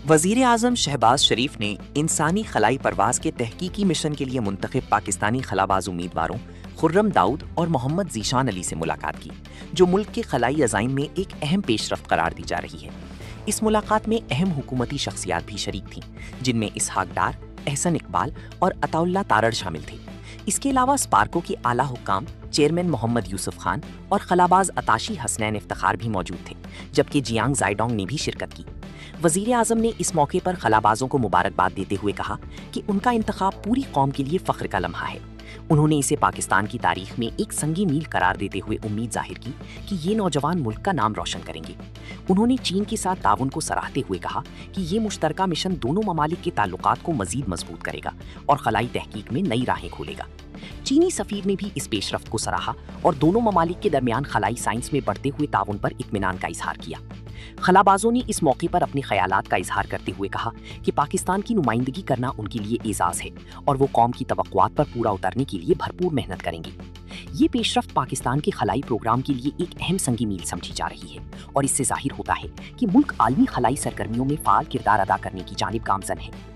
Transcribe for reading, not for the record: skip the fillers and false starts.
وزیر اعظم شہباز شریف نے انسانی خلائی پرواز کے تحقیقی مشن کے لیے منتخب پاکستانی خلاباز امیدواروں خرم داؤد اور محمد ذیشان علی سے ملاقات کی، جو ملک کے خلائی عزائم میں ایک اہم پیش رفت قرار دی جا رہی ہے۔ اس ملاقات میں اہم حکومتی شخصیات بھی شریک تھیں، جن میں اسحاق ڈار، احسن اقبال اور عطا اللہ تارڑ شامل تھے۔ اس کے علاوہ اسپارکو کے اعلیٰ حکام چیئرمین محمد یوسف خان اور خلاباز عطاشی حسنین افتخار بھی موجود تھے، جبکہ جیانگ زائیڈونگ نے بھی شرکت کی۔ وزیر اعظم نے اس موقع پر خلابازوں کو مبارکباد دیتے ہوئے کہا کہ ان کا انتخاب پوری قوم کے لیے فخر کا لمحہ ہے۔ انہوں نے اسے پاکستان کی تاریخ میں ایک سنگی میل قرار دیتے ہوئے امید ظاہر کی کہ یہ نوجوان ملک کا نام روشن کریں گے۔ انہوں نے چین کے ساتھ تعاون کو سراہتے ہوئے کہا کہ یہ مشترکہ مشن دونوں ممالک کے تعلقات کو مزید مضبوط کرے گا اور خلائی تحقیق میں نئی راہیں کھولے گا۔ چینی سفیر نے بھی اس پیش رفت کو سراہا اور دونوں ممالک کے درمیان خلائی سائنس میں بڑھتے ہوئے تعاون پر اطمینان کا اظہار کیا۔ خلابازوں نے اس موقع پر اپنے خیالات کا اظہار کرتے ہوئے کہا کہ پاکستان کی نمائندگی کرنا ان کے لیے اعزاز ہے اور وہ قوم کی توقعات پر پورا اترنے کے لیے بھرپور محنت کریں گے۔ یہ پیش رفت پاکستان کے خلائی پروگرام کے لیے ایک اہم سنگی میل سمجھی جا رہی ہے اور اس سے ظاہر ہوتا ہے کہ ملک عالمی خلائی سرگرمیوں میں فعال کردار ادا کرنے کی جانب گامزن ہے۔